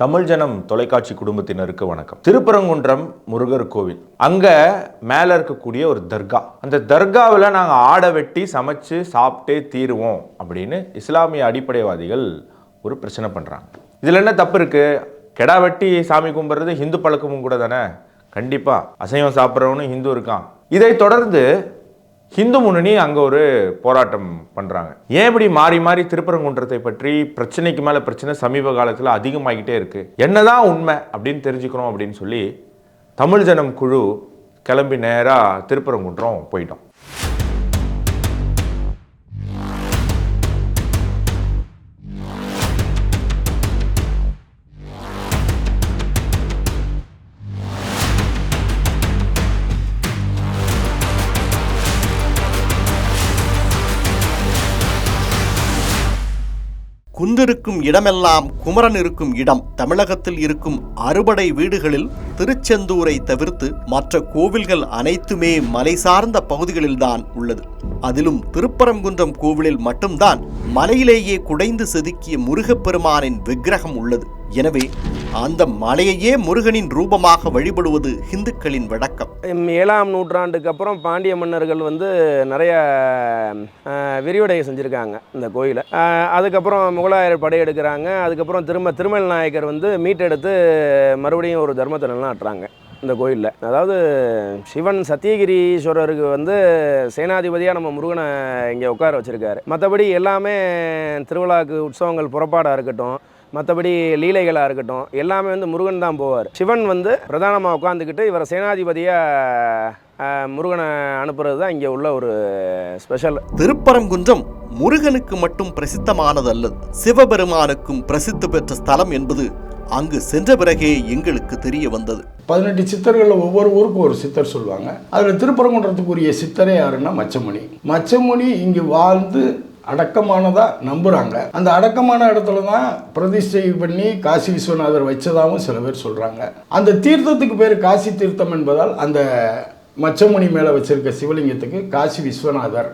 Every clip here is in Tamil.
தமிழ் ஜனம் தொலைக்காட்சி குடும்பத்தினருக்கு வணக்கம். திருப்பரங்குன்றம் முருகர் கோவில், அங்க மேல இருக்கக்கூடிய ஒரு தர்கா, அந்த தர்காவில் நாங்கள் ஆடை வெட்டி சமைச்சு சாப்பிட்டே தீருவோம் அப்படின்னு இஸ்லாமிய அடிப்படைவாதிகள் ஒரு பிரச்சனை பண்றாங்க. இதுல என்ன தப்பு இருக்கு? கெடா வெட்டி சாமி கும்பிட்றது ஹிந்து பழக்கமும் கூட தானே. கண்டிப்பா அசைவம் சாப்பிட்றவனும் ஹிந்து இருக்கான். இதை தொடர்ந்து ஹிந்து முன்னணி அங்கே ஒரு போராட்டம் பண்ணுறாங்க. ஏன் இப்படி மாறி மாறி திருப்பரங்குன்றத்தை பற்றி பிரச்சனைக்கு மேலே பிரச்சனை சமீப காலத்தில் அதிகமாகிட்டே இருக்குது, என்னதான் உண்மை அப்படின்னு தெரிஞ்சுக்கணும் அப்படின்னு சொல்லி தமிழ் ஜனம் குழு கிளம்பி நேராக திருப்பரங்குன்றம் போயிட்டோம். குன்றிருக்கும் இடமெல்லாம் குமரன் இருக்கும் இடம். தமிழகத்தில் இருக்கும் அறுபடை வீடுகளில் திருச்செந்தூரை தவிர்த்து மற்ற கோவில்கள் அனைத்துமே மலை சார்ந்த பகுதிகளில்தான் உள்ளது. அதிலும் திருப்பரங்குன்றம் கோவிலில் மட்டும்தான் மலையிலேயே குடைந்து செதுக்கிய முருகப்பெருமானின் விக்கிரகம் உள்ளது. எனவே அந்த மலையையே முருகனின் ரூபமாக வழிபடுவது இந்துக்களின் வழக்கம். 7ஆம் நூற்றாண்டுக்கு அப்புறம் பாண்டிய மன்னர்கள் நிறைய விரிவடை செஞ்சுருக்காங்க இந்த கோயிலை. அதுக்கப்புறம் முகலாயர் படையெடுக்கிறாங்க. அதுக்கப்புறம் திருமல் நாயக்கர் மீட்டெடுத்து மறுபடியும் ஒரு தர்மத்தை நிலைநாட்டுறாங்க இந்த கோயிலில். அதாவது சிவன் சத்தியகிரீஸ்வரருக்கு சேனாதிபதியாக நம்ம முருகனை இங்கே உட்கார வச்சுருக்காரு. மற்றபடி எல்லாமே திருவிழாக்கு உற்சவங்கள் புறப்பாடாக இருக்கட்டும், மற்றபடி லீலைகளாக இருக்கட்டும், எல்லாமே முருகன் தான் போவார். சிவன் பிரதானமாக உட்காந்துக்கிட்டு இவரை சேனாதிபதியாக முருகனை அனுப்புறது தான் இங்கே உள்ள ஒரு ஸ்பெஷல். திருப்பரங்குன்றம் முருகனுக்கு மட்டும் பிரசித்தமானது அல்லது, சிவபெருமானுக்கும் பிரசித்தி பெற்ற ஸ்தலம் என்பது அங்கு சென்ற பிறகே எங்களுக்கு தெரிய வந்தது. 18 சித்தர்களில் ஒவ்வொரு ஊருக்கும் ஒரு சித்தர் சொல்லுவாங்க. அதில் திருப்பரங்குன்றத்துக்குரிய சித்தரே யாருன்னா மச்சமுனி. மச்சமுனி இங்கு வாழ்ந்து அடக்கமானதாக நம்புகிறாங்க. அந்த அடக்கமான இடத்துல தான் பிரதிஷ்டை பண்ணி காசி விஸ்வநாதர் வச்சதாகவும் சில பேர் சொல்கிறாங்க. அந்த தீர்த்தத்துக்கு பேர் காசி தீர்த்தம் என்பதால் அந்த மச்சமுனி மேலே வச்சிருக்க சிவலிங்கத்துக்கு காசி விஸ்வநாதர்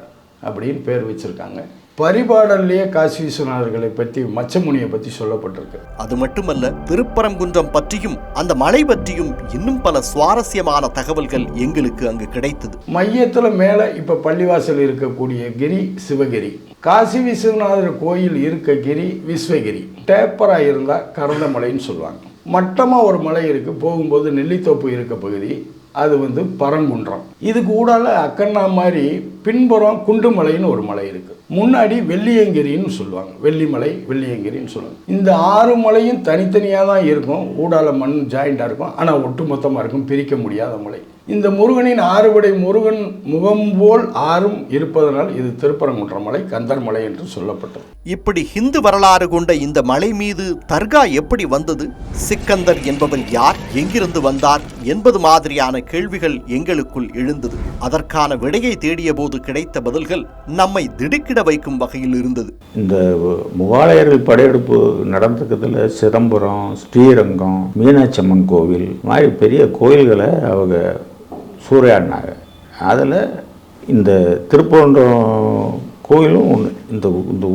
அப்படின்னு பேர் வச்சுருக்காங்க. பரிபாடல்லையே காசி விஸ்வநாதர்களை பற்றி, மச்சமுனியை பற்றி சொல்லப்பட்டிருக்கு. அது மட்டுமல்ல, திருப்பரங்குன்றம் பற்றியும் அந்த மலை பற்றியும் இன்னும் பல சுவாரஸ்யமான தகவல்கள் எங்களுக்கு அங்கு கிடைத்தது. மையத்தில் மேலே இப்போ பள்ளிவாசல் இருக்கக்கூடிய கிரி சிவகிரி, காசி விஸ்வநாதர் கோயில் இருக்க கிரி விஸ்வகிரி. டேப்பராக இருந்தால் கரந்த மலைன்னு சொல்லுவாங்க. மட்டமாக ஒரு மலை இருக்குது, போகும்போது நெல்லித்தோப்பு இருக்க பகுதி, அது பரங்குன்றம். இதுக்கு ஊடால அக்கண்ணா மாதிரி பின்புறம் குண்டுமலைன்னு ஒரு மலை இருக்குது. முன்னாடி வெள்ளியங்கிரின்னு சொல்லுவாங்க, வெள்ளிமலை வெள்ளியங்கிரின்னு சொல்லுவாங்க. இந்த 6 மலையும் தனித்தனியாக தான் இருக்கும், ஊடால மண் ஜாயிண்டாக இருக்கும், ஆனால் ஒட்டுமொத்தமாக இருக்கும், பிரிக்க முடியாத மலை. இந்த முருகனின் 6படை முருகன் முகம் போல் 6ம் இருப்பதனால் இது திருப்பரங்குன்றம் மலை, கந்தர் மலை என்று சொல்லப்பட்டது. இப்படி ஹிந்து வரலாறு கொண்ட இந்த மலை மீது தர்கா எப்படி வந்தது, சிக்கந்தர் என்பவர் யார், எங்கிருந்து வந்தார் என்பது மாதிரியான கேள்விகள் எங்களுக்குள் எழுந்தது. அதற்கான விடையை தேடிய போது கிடைத்த பதில்கள் நம்மை திடுக்கிட வைக்கும் வகையில் இருந்தது. இந்த முகலாயர்கள் படையெடுப்பு நடந்துக்கிறதுல சிதம்பரம், ஸ்ரீரங்கம், மீனாட்சி அம்மன் கோவில் மாதிரி பெரிய கோயில்களை அவங்க சூறையாடினாங்க. அதில் இந்த திருப்பரங்குன்றம் கோயிலும் ஒன்று. இந்த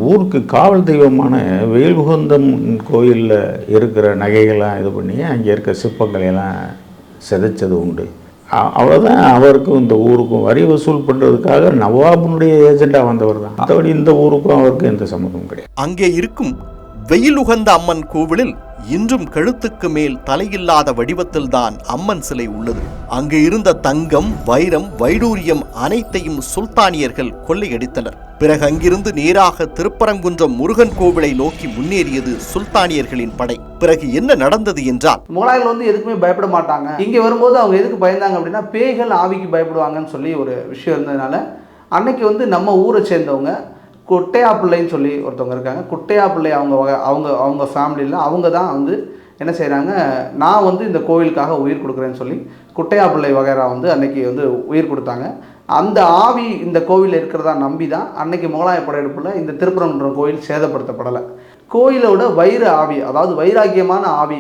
ஊருக்கு காவல் தெய்வமான வேல்குகந்தம் கோயிலில் இருக்கிற நகைகள்லாம் இது பண்ணி அங்கே இருக்க சிற்பங்களையெல்லாம் சிதைச்சது உண்டு. அவ்வளோதான். அவருக்கும் இந்த ஊருக்கும் வரி வசூல் பண்ணுறதுக்காக நவாபனுடைய ஏஜெண்டாக வந்தவர் தான். மற்றபடி இந்த ஊருக்கும் அவருக்கும் எந்த சம்மந்தமும் கிடையாது. அங்கே இருக்கும் வெயிலுகந்த அம்மன் கோவிலில் இன்றும் கழுத்துக்கு மேல் தலையில்லாத வடிவத்தில் தான் அம்மன் சிலை உள்ளது. அங்கு இருந்த தங்கம், வைரம், வைடூரியம் அனைத்தையும் சுல்தானியர்கள் கொள்ளையடித்தனர். பிறகு அங்கிருந்து நேராக திருப்பரங்குன்றம் முருகன் கோவிலை நோக்கி முன்னேறியது சுல்தானியர்களின் படை. பிறகு என்ன நடந்தது என்றால், முகலாயர்கள் எதுக்குமே பயப்பட மாட்டாங்க. இங்கே வரும்போது அவங்க எதுக்கு பயந்தாங்க அப்படின்னா, பேய்கள் ஆவிக்கு பயப்படுவாங்கன்னு சொல்லி ஒரு விஷயம் இருந்ததுனால அன்னைக்கு நம்ம ஊரை சேர்ந்தவங்க குட்டையா பிள்ளைன்னு சொல்லி ஒருத்தவங்க இருக்காங்க. குட்டையா பிள்ளை அவங்க ஃபேமிலியில் அவங்க தான் என்ன செய்கிறாங்க, நான் இந்த கோவிலுக்காக உயிர் கொடுக்குறேன்னு சொல்லி குட்டையா பிள்ளை வகைரா அன்னைக்கு உயிர் கொடுத்தாங்க. அந்த ஆவி இந்த கோவிலில் இருக்கிறதா நம்பி தான் அன்னைக்கு முகலாய படையெடுப்பில் இந்த திருப்பரங்குன்றம் கோயில் சேதப்படுத்தப்படலை. கோயிலோட வைர ஆவி, அதாவது வைராக்கியமான ஆவி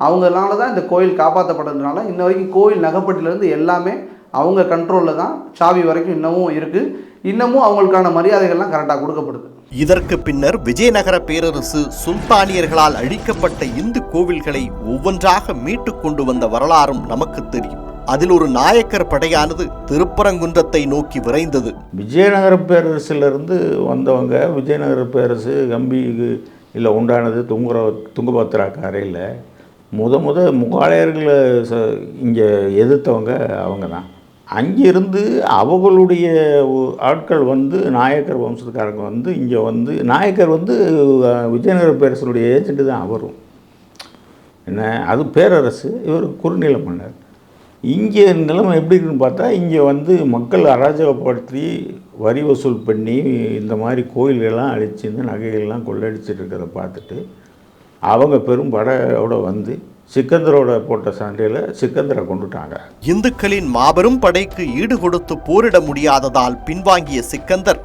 அவங்களால தான் இந்த கோயில் காப்பாற்றப்படுறதுனால இன்ன வரைக்கும் கோயில் நகைப்பட்டிலேருந்து எல்லாமே அவங்க கண்ட்ரோலில் தான், சாவி வரைக்கும் இன்னமும் இருக்குது. இன்னமும் அவங்களுக்கான மரியாதைகள்லாம் கரெக்டாக கொடுக்கப்படுது. இதற்கு பின்னர் விஜயநகர பேரரசு சுல்தானியர்களால் அழிக்கப்பட்ட இந்து கோவில்களை ஒவ்வொன்றாக மீட்டு கொண்டு வந்த வரலாறும் நமக்கு தெரியும். அதில் ஒரு நாயக்கர் படையானது திருப்பரங்குன்றத்தை நோக்கி விரைந்தது. விஜயநகர பேரரசிலிருந்து வந்தவங்க விஜயநகர பேரரசு கம்பி இல்லை உண்டானது துங்கபத்ரா கரையில் முகாலயர்களை இங்கே எதிர்த்தவங்க அவங்க தான். அங்கிருந்து அவங்களுடைய ஆட்கள் வந்து நாயக்கர் வம்சத்துக்காரங்க வந்து இங்கே வந்து நாயக்கர் வந்து விஜயநகர பேரரசனுடைய ஏஜெண்ட்டு தான் அவரும். என்ன அது பேரரசு, இவர் குறுநில மன்னர். இங்கே நிலைமை எப்படி இருக்குன்னு பார்த்தா இங்கே வந்து மக்கள் அராஜகப்படுத்தி வரி வசூல் பண்ணி இந்த மாதிரி கோயில்கள்லாம் அழிச்சு இந்த நகைகள்லாம் கொள்ளடிச்சிட்டு இருக்கிறத பார்த்துட்டு அவங்க பெரும் படையோட வந்து சிக்கந்தரோட போட்ட சண்டையில் சிக்கந்தரை கொண்டுட்டாங்க. இந்துக்களின் மாபெரும் படைக்கு ஈடு கொடுத்து போரிட முடியாததால் பின்வாங்கிய சிக்கந்தர்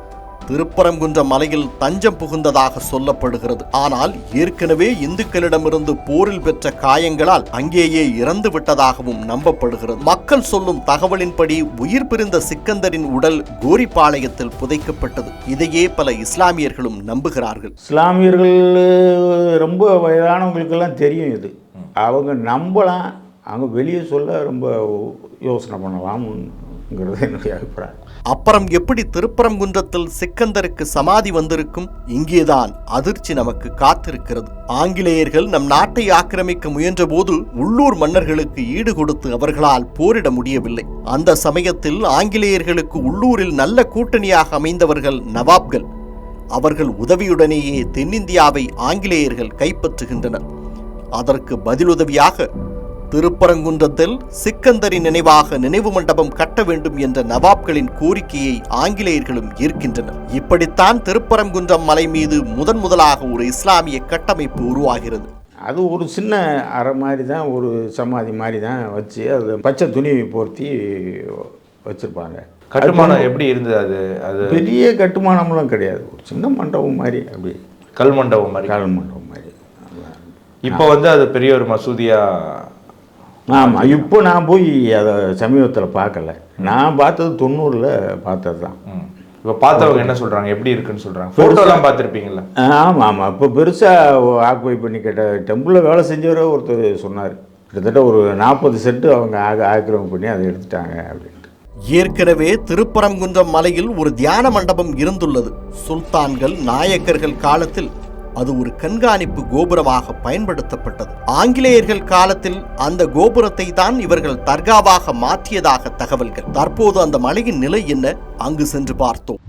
திருப்பரங்குன்ற மலையில் தஞ்சம் புகுந்ததாக சொல்லப்படுகிறது. ஆனால் ஏற்கனவே இந்துக்களிடமிருந்து போரில் பெற்ற காயங்களால் அங்கேயே இறந்து விட்டதாகவும் நம்பப்படுகிறது. மக்கள் சொல்லும் தகவலின்படி உயிர் பிரிந்த சிக்கந்தரின் உடல் கோரிப்பாளையத்தில் புதைக்கப்பட்டது. இதையே பல இஸ்லாமியர்களும் நம்புகிறார்கள். இஸ்லாமியர்கள் ரொம்ப வயதானவங்களுக்கெல்லாம் தெரியும் இது. அவங்க நம்பலாம், அவங்க வெளியே சொல்ல ரொம்ப யோசனை பண்ணலாம்ங்கிறது என்னுடைய அபிப்பிராயம். அப்புறம் எப்படி திருப்பரங்குன்றத்தில் சிக்கந்தருக்கு சமாதி வந்திருக்கும்? இங்கேதான் அதிர்ச்சி நமக்கு காத்திருக்கிறது. ஆங்கிலேயர்கள் நம் நாட்டை ஆக்கிரமிக்க முயன்ற போது உள்ளூர் மன்னர்களுக்கு ஈடு கொடுத்து அவர்களால் போரிட முடியவில்லை. அந்த சமயத்தில் ஆங்கிலேயர்களுக்கு உள்ளூரில் நல்ல கூட்டணியாக அமைந்தவர்கள் நவாப்கள். அவர்கள் உதவியுடனேயே தென்னிந்தியாவை ஆங்கிலேயர்கள் கைப்பற்றுகின்றனர். அதற்கு பதிலுதவியாக திருப்பரங்குன்றத்தில் சிக்கந்தரின் நினைவாக நினைவு மண்டபம் கட்ட வேண்டும் என்ற நவாப்களின் கோரிக்கையை ஆங்கிலேயர்களும் ஏற்கின்றனர். இப்படித்தான் திருப்பரங்குன்றம் மலை மீது முதலாக ஒரு இஸ்லாமிய கட்டமைப்பு உருவாகிறது. அது ஒரு சின்ன அறை மாதிரி தான், ஒரு சமாதி மாதிரி தான் வச்சு அது பச்சை துணி போர்த்தி வச்சுருப்பாங்க. கட்டுமானம் எப்படி இருந்தது? அது அது பெரிய கட்டுமானம்லாம் கிடையாது, ஒரு சின்ன மண்டபம் மாதிரி, அப்படி கல் மண்டபம் மாதிரி. கல் மண்டபம் மாதிரி. இப்போ வந்து அது பெரிய ஒரு மசூதியாக. ஆமாம், இப்போ நான் போய் அதை சமீபத்தில் பார்க்கல. நான் பார்த்தது 90ல் பார்த்தது தான். இப்போ பார்த்தவங்க என்ன சொல்கிறாங்க, எப்படி இருக்குன்னு சொல்கிறாங்க? ஃபோட்டோலாம் பார்த்துருப்பீங்களா? ஆமாம் ஆமாம். இப்போ பெருசாக ஆக்குபை பண்ணி கேட்ட டெம்பிளில் வேலை செஞ்சவரே ஒருத்தர் சொன்னார், கிட்டத்தட்ட ஒரு 40 செட்டு அவங்க ஆக்கிரமிப்பு பண்ணி அதை எடுத்துட்டாங்க அப்படின்ட்டு. ஏற்கனவே திருப்பரங்குன்றம் மலையில் ஒரு தியான மண்டபம் இருந்துள்ளது. சுல்தான்கள் நாயக்கர்கள் காலத்தில் அது ஒரு கண்காணிப்பு கோபுரமாக பயன்படுத்தப்பட்டது. ஆங்கிலேயர்கள் காலத்தில் அந்த கோபுரத்தை தான் இவர்கள் தர்காவாக மாற்றியதாக தகவல்கள். தற்போது அந்த மலையின் நிலை என்ன? அங்கு சென்று பார்த்தோம்.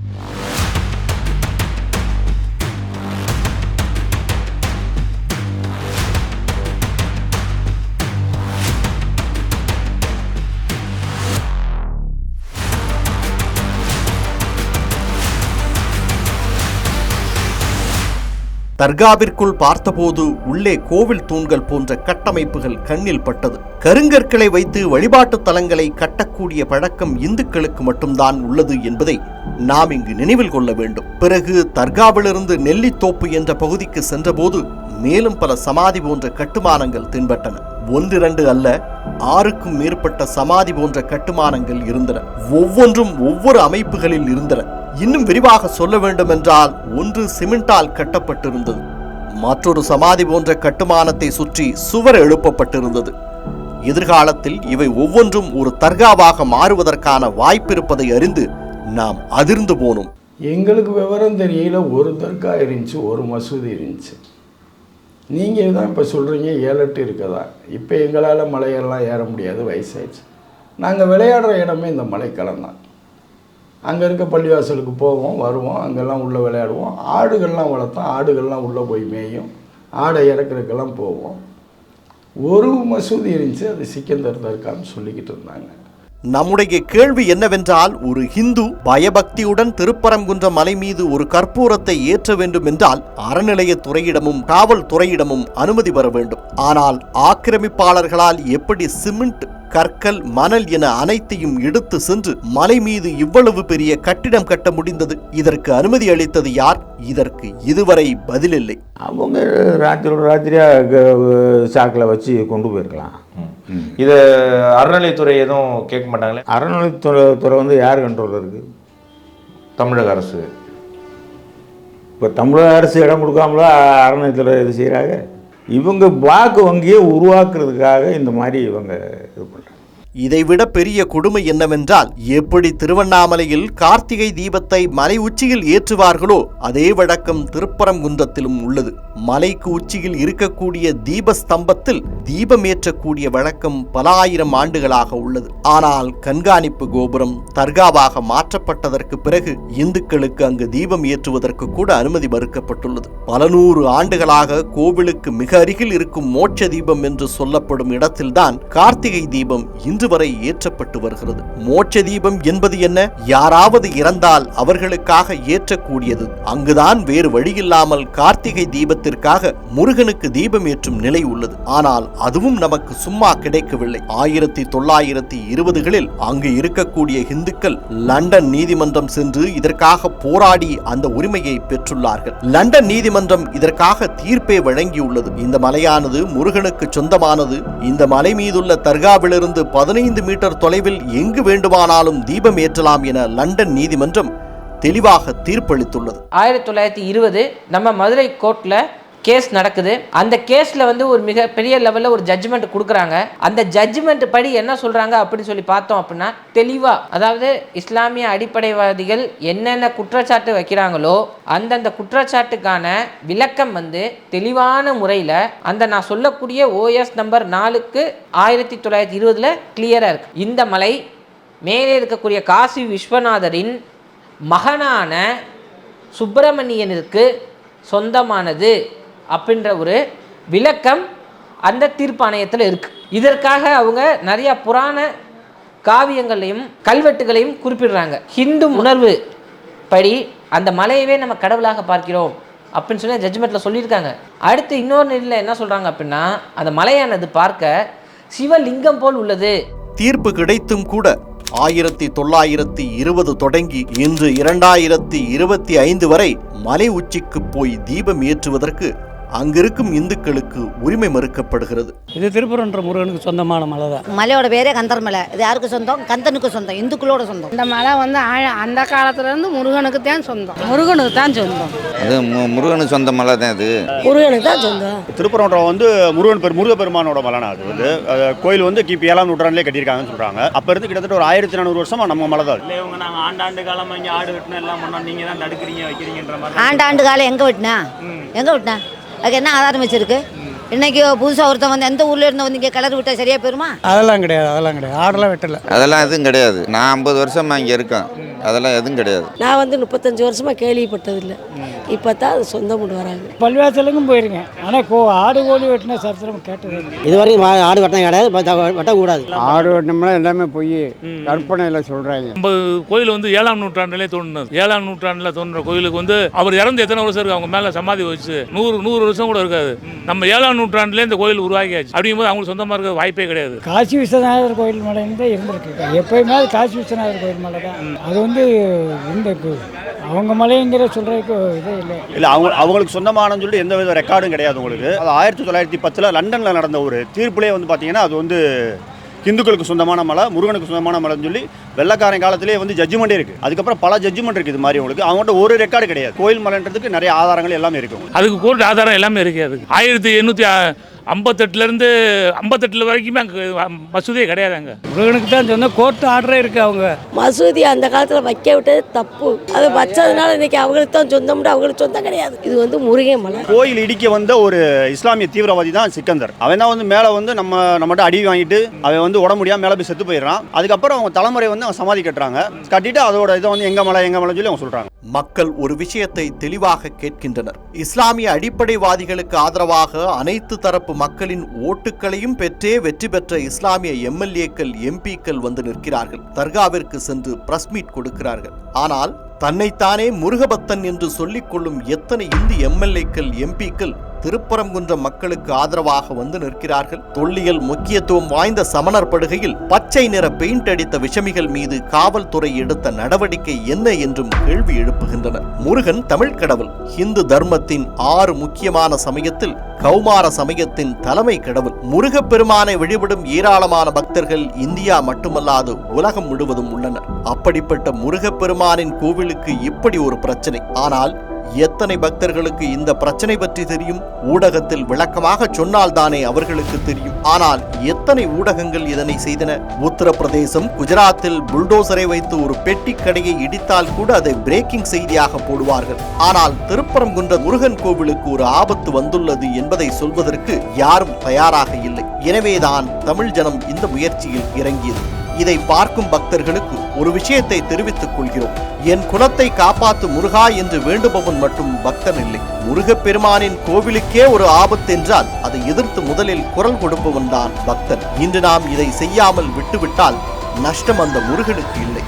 தர்காவிற்குள் பார்த்தபோது உள்ளே கோவில் தூண்கள் போன்ற கட்டமைப்புகள் கண்ணில் பட்டது. கருங்கற்களை வைத்து வழிபாட்டு தலங்களை கட்டக்கூடிய பழக்கம் இந்துக்களுக்கு மட்டும்தான் உள்ளது என்பதை நாம் இங்கு நினைவில் கொள்ள வேண்டும். பிறகு தர்காவிலிருந்து நெல்லித்தோப்பு என்ற பகுதிக்கு சென்றபோது மேலும் பல சமாதி போன்ற கட்டுமானங்கள் தென்பட்டன. 1-2 அல்ல, 6க்கும் மேற்பட்ட சமாதி போன்ற கட்டுமானங்கள் இருந்தன. ஒவ்வொன்றும் ஒவ்வொரு அமைப்புகளில் இருந்தன. இன்னும் விரிவாக சொல்ல வேண்டுமென்றால், ஒன்று சிமெண்டால் கட்டப்பட்டிருந்தது, மற்றொரு சமாதி போன்ற கட்டுமானத்தை சுற்றி சுவர் எழுப்பப்பட்டிருந்தது. எதிர்காலத்தில் இவை ஒவ்வொன்றும் ஒரு தர்காவாக மாறுவதற்கான வாய்ப்பிருப்பதை அறிந்து நாம் அதிர்ந்து போனோம். எங்களுக்கு விவரம் தெரியல, ஒரு தர்கா இருந்துச்சு, ஒரு மசூதி இருந்துச்சு. நீங்கள் தான் இப்போ சொல்கிறீங்க 7-8 இருக்கதா. இப்போ எங்களால் மலையெல்லாம் ஏற முடியாது, வயசாயிடுச்சு. நாங்கள் விளையாடுற இடமே இந்த மலைக்களம் தான். அங்கே இருக்க பள்ளிவாசலுக்கு போவோம், வருவோம், அங்கெல்லாம் உள்ளே விளையாடுவோம். ஆடுகள்லாம் வளர்த்தோம், ஆடுகள்லாம் உள்ளே போய் மேயும், ஆடை இறக்குறதுக்கெல்லாம் போவோம். ஒரு மசூதி இருந்துச்சு, அது சிக்கந்தர் தர்கான்னு சொல்லிக்கிட்டு இருந்தாங்க. நம்முடைய கேள்வி என்னவென்றால், ஒரு ஹிந்து பயபக்தியுடன் திருப்பரங்குன்ற மலை மீது ஒரு கற்பூரத்தை ஏற்ற வேண்டும் என்றால் அறநிலையத்துறையிடமும் காவல்துறையிடமும் அனுமதி பெற வேண்டும். ஆனால் ஆக்கிரமிப்பாளர்களால் எப்படி சிமெண்ட், கற்கள், மணல் என அனைத்தையும் எடுத்து சென்று மலை மீது இவ்வளவு பெரிய கட்டிடம் கட்ட முடிந்தது? இதற்கு அனுமதி அளித்தது யார்? இதற்கு இதுவரை பதிலில்லை. அவங்க ராத்திரியா சாக்கில் வச்சு கொண்டு போயிருக்கலாம். இதை அறநிலையத்துறை எதுவும் கேட்க மாட்டாங்களே? அறநிலையத்துறை வந்து யார் கண்ட்ரோலில் இருக்குது? தமிழக அரசு. இப்போ தமிழக அரசு இடம் கொடுக்காமல அறநிலையத்தில் இது செய்கிறாங்க. இவங்க வாக்கு வங்கியை உருவாக்குறதுக்காக இந்த மாதிரி இவங்க இது பண்ணுறாங்க. இதைவிட பெரிய கொடுமை என்னவென்றால், எப்படி திருவண்ணாமலையில் கார்த்திகை தீபத்தை மலை உச்சியில் ஏற்றுவார்களோ அதே வழக்கம் திருப்பரங்குன்றத்திலும் உள்ளது. மலைக்கு உச்சியில் இருக்கக்கூடிய தீபஸ்தம்பத்தில் தீபம் ஏற்றக்கூடிய வழக்கம் பல ஆயிரம் ஆண்டுகளாக உள்ளது. ஆனால் கண்காணிப்பு கோபுரம் தர்காவாக மாற்றப்பட்டதற்கு பிறகு இந்துக்களுக்கு அங்கு தீபம் ஏற்றுவதற்கு கூட அனுமதி மறுக்கப்பட்டுள்ளது. பல நூறு ஆண்டுகளாக கோவிலுக்கு மிக அருகில் இருக்கும் மோட்ச தீபம் என்று சொல்லப்படும் இடத்தில்தான் கார்த்திகை தீபம் இன்று வரை ஏற்றப்பட்டு வருகிறது. மோட்ச தீபம் என்பது என்ன? யாராவது இறந்தால் அவர்களுக்காக ஏற்றக்கூடியது. அங்குதான் வேறு வழியில்லாமல் கார்த்திகை தீபத்திற்காக முருகனுக்கு தீபம் ஏற்றும் நிலை உள்ளது. ஆனால் அதுவும் நமக்கு சும்மா கிடைக்கவில்லை. 1920களில் அங்கு இருக்கக்கூடிய இந்துக்கள் லண்டன் நீதிமன்றம் சென்று இதற்காக போராடி அந்த உரிமையை பெற்றுள்ளார்கள். லண்டன் நீதிமன்றம் இதற்காக தீர்ப்பை வழங்கியுள்ளது. இந்த மலையானது முருகனுக்கு சொந்தமானது. இந்த மலை மீதுள்ள தர்காவிலிருந்து 15 மீட்டர் தொலைவில் எங்கு வேண்டுமானாலும் தீபம் ஏற்றலாம் என லண்டன் நீதிமன்றம் தெளிவாக தீர்ப்பளித்துள்ளது. 1920 நம்ம மதுரை கோர்ட்ல கேஸ் நடக்குது. அந்த கேஸ்ல ஒரு மிக பெரிய லெவல்ல ஒரு ஜட்ஜ்மெண்ட் கொடுக்குறாங்க. அந்த ஜட்ஜ்மெண்ட் படி என்ன சொல்றாங்க அப்படின்னு சொல்லி பார்த்தோம் அப்படின்னா, தெளிவா, அதாவது இஸ்லாமிய அடிப்படைவாதிகள் என்னென்ன குற்றச்சாட்டு வைக்கிறாங்களோ அந்தந்த குற்றச்சாட்டுக்கான விளக்கம் தெளிவான முறையில் அந்த நான் சொல்லக்கூடிய OS நம்பர் 4க்கு 1920 கிளியரா இருக்கு. இந்த மலை மேலே இருக்கக்கூடிய காசி விஸ்வநாதரின் மகனான சுப்பிரமணியனுக்கு சொந்தமானது அப்படின்ற ஒரு விளக்கம் அந்த தீர்ப்பாணையத்தில் இருக்கு. இதற்காக அவங்க நிறைய புராண காவியங்களையும் கல்வெட்டுகளையும் குறிப்பிடுறாங்க. ஹிந்து உணர்வு படி அந்த மலையவே நம்ம கடவுளாக பார்க்கிறோம் அப்படின்னு சொல்லி ஜட்ஜ்மெண்ட்டில் சொல்லியிருக்காங்க. அடுத்து இன்னொரு நிலையில் என்ன சொல்கிறாங்க அப்படின்னா, அந்த மலையானது பார்க்க சிவலிங்கம் போல் உள்ளது. தீர்ப்பு கிடைத்தும் கூட 1920 தொடங்கி இன்று 2025 வரை மலை உச்சிக்கு போய் தீபம் ஏற்றுவதற்கு அங்கிருக்கும் இந்துக்களுக்கு உரிமை மறுக்கப்படுகிறது. இது திருப்பரங்குன்ற முருகனுக்கு சொந்தமான மலை தான். மலையோட பேரே கந்தர் மலை. இது யாருக்கு சொந்தம்? கந்தனுக்கு சொந்தம், இந்துக்களோட சொந்தம். இந்த மலை அந்த காலத்துல இருந்து முருகனுக்கு தான் சொந்தம். முருகனுக்கு தான் சொந்தம். அது முருகனுக்கு சொந்த மலை தான். அது முருகனுக்கு தான் சொந்தம். திருப்பரங்குன்றம் முருகப்பெருமானோட மலைனா. அது கோயில் கிபி 7ஆம் நூற்றாண்டிலே கட்டியிருக்காங்கன்னு சொல்றாங்க. அப்ப இருந்து கிட்டத்தட்ட ஒரு 1400 வருஷமா நம்ம மலை தான். நாங்கள் ஆண்டாண்டு காலமாக இங்கே ஆடு வெட்டினா எல்லாம் பண்ணோம். நீங்கள் தான் தடுக்கிறீங்க வைக்கிறீங்கன்ற மாதிரி. ஆண்டாண்டு காலம் எங்கே வெட்டினா? அதுக்கு என்ன ஆதாரம் வச்சிருக்கு? இன்னைக்கு புதுசாக ஒருத்தன் எந்த ஊர்ல இருந்து இங்கே கலர் விட்டா சரியா போயிருமா? அதெல்லாம் கிடையாது. ஆடெல்லாம் வெட்டல. அதெல்லாம் எதுவும் கிடையாது. நான் 50 வருஷமா இங்கே இருக்கேன். அதெல்லாம் எதுவும் கிடையாது. நான் 35 வருஷமா கேள்விப்பட்டதில்லை. இப்போ தான் அது சொந்தம் கொண்டு வராங்க. பல்வேசலுக்கும் போயிருங்க. ஆனால் ஆடு கோழி வெட்டின சரித்திரம் கேட்டது. இதுவரைக்கும் ஆடு வெட்டினா கிடையாது, வெட்டக்கூடாது. ஆடு வெட்டினோம்னா எல்லாமே போய் கற்பனையில் சொல்றாங்க. நம்ம கோயில் 7ஆம் நூற்றாண்டிலே தோன்றினது. 7ஆம் நூற்றாண்டில் தோன்ற கோயிலுக்கு அவர் இறந்து எத்தனை வருஷம் இருக்கு? அவங்க மேலே சமாதி வச்சு 100 வருஷம் கூட இருக்காது. நம்ம 7ஆம் நூற்றாண்டிலே இந்த கோயில் உருவாக்கியாச்சு. அப்படிங்கும்போது அவங்களுக்கு சொந்தமாக இருக்க வாய்ப்பே கிடையாது. காசி விஸ்வநாதர் கோயில் மலைன்னு தான் இருந்திருக்கு. எப்பயுமே காசி விஸ்வநாதர் கோயில் மலை தான். அது இந்த அவங்க மலைங்கிற சொல்றதுக்கு இதே இல்லை. அவங்களுக்கு சொந்தமானு சொல்லி எந்த வித ரெக்கார்டும் கிடையாது உங்களுக்கு. அது 1910 லண்டன்ல நடந்த ஒரு தீர்ப்புலேயே பார்த்தீங்கன்னா அது இந்துக்களுக்கு சொந்தமான மலை, முருகனுக்கு சொந்தமான மலைன்னு சொல்லி வெள்ளக்காரன் காலத்திலேயே ஜட்ஜ்மெண்டே இருக்கு. அதுக்கப்புறம் பல ஜட்ஜ்மெண்ட் இருக்கு. இது மாதிரி அவங்கள்ட்ட ஒரு ரெக்கார்டு கிடையாது. கோயில் மலைன்றதுக்கு நிறைய ஆதாரங்கள் எல்லாமே இருக்கும். அதுக்கு கோர்ட் ஆதாரம் எல்லாமே இருக்கு. அதுக்கு 1858 58 வரைக்குமே அங்கே மசூதியே கிடையாது. அங்கே முருகனுக்கு தான் சொன்ன கோர்ட் ஆர்டரே இருக்கு. அவங்க மசூதி அந்த காலத்தில் வைக்க விட்டது தப்பு. அதை வச்சதுனால இன்னைக்கு அவங்களுக்கு தான் சொந்தம், அவங்களுக்கு சொந்தம் கிடையாது. இது முருகன் மலை. கோயில் இடிக்க வந்த ஒரு இஸ்லாமிய தீவிரவாதி தான் சிக்கந்தர். அவன் தான் மேலே நம்மகிட்ட அடி வாங்கிட்டு அவன் உடம்பு முடியாம மேலே போய் செத்து போயிடறான். அதுக்கப்புறம் அவங்க தலைமுறை அவன் சமாதி கட்டுறாங்க. கட்டிட்டு அதோட இதை எங்க மலை சொல்லி அவங்க சொல்றாங்க. மக்கள் ஒரு விஷயத்தை தெளிவாக கேட்கின்றனர். இஸ்லாமிய அடிப்படைவாதிகளுக்கு ஆதரவாக அனைத்து தரப்பு மக்களின் ஓட்டுகளையும் பெற்றே வெற்றி பெற்ற இஸ்லாமிய MLAக்கள் MPக்கள் நிற்கிறார்கள். தர்காவிற்கு சென்று பிரஸ் மீட் கொடுக்கிறார்கள். ஆனால் தன்னைத்தானே முருகபக்தன் என்று சொல்லிக் கொள்ளும் எத்தனை இந்து MLAக்கள் MPக்கள் திருப்பரங்குன்றம் மக்களுக்கு ஆதரவாக நிற்கிறார்கள். தொல்லியல் முக்கியத்துவம் வாய்ந்த சமணர் படுகையில் பச்சை நிற பெயிண்ட் அடித்த விஷமிகள் மீது காவல்துறை எடுத்த நடவடிக்கை என்ன என்றும் கேள்வி எழுப்புகின்றனர். முருகன் தமிழ் கடவுள். இந்து தர்மத்தின் 6 முக்கியமான சமயத்தில் கௌமார சமயத்தின் தலைமை கடவுள். முருகப்பெருமானை வழிபடும் ஏராளமான பக்தர்கள் இந்தியா மட்டுமல்லாது உலகம் முழுவதும் உள்ளனர். அப்படிப்பட்ட முருகப்பெருமானின் கோவிலுக்கு இப்படி ஒரு பிரச்சனை. ஆனால் எத்தனை பக்தர்களுக்கு இந்த பிரச்சனை பற்றி தெரியும்? ஊடகத்தில் விளக்கமாக சொன்னால்தானே அவர்களுக்கு தெரியும். ஆனால் எத்தனை ஊடகங்கள் இதனை செய்தன? உத்தரப்பிரதேசம், குஜராத்தில் புல்டோசரை வைத்து ஒரு பெட்டி கடையை இடித்தால் கூட அதை பிரேக்கிங் செய்தியாக போடுவார்கள். ஆனால் திருப்பரங்குன்ற முருகன் கோவிலுக்கு ஒரு ஆபத்து வந்துள்ளது என்பதை சொல்வதற்கு யாரும் தயாராக இல்லை. எனவேதான் தமிழ் ஜனம் இந்த முயற்சியில் இறங்கியது. இதை பார்க்கும் பக்தர்களுக்கு ஒரு விஷயத்தை தெரிவித்துக் கொள்கிறோம். என் குலத்தை காப்பாத்து முருகா என்று வேண்டுபவன் மட்டும் பக்தன் இல்லை. முருகப்பெருமானின் கோவிலுக்கே ஒரு ஆபத்து என்றால் அதை எதிர்த்து முதலில் குரல் கொடுப்பவன் தான் பக்தன். இன்று நாம் இதை செய்யாமல் விட்டுவிட்டால் நஷ்டம் அந்த முருகனுக்கு இல்லை.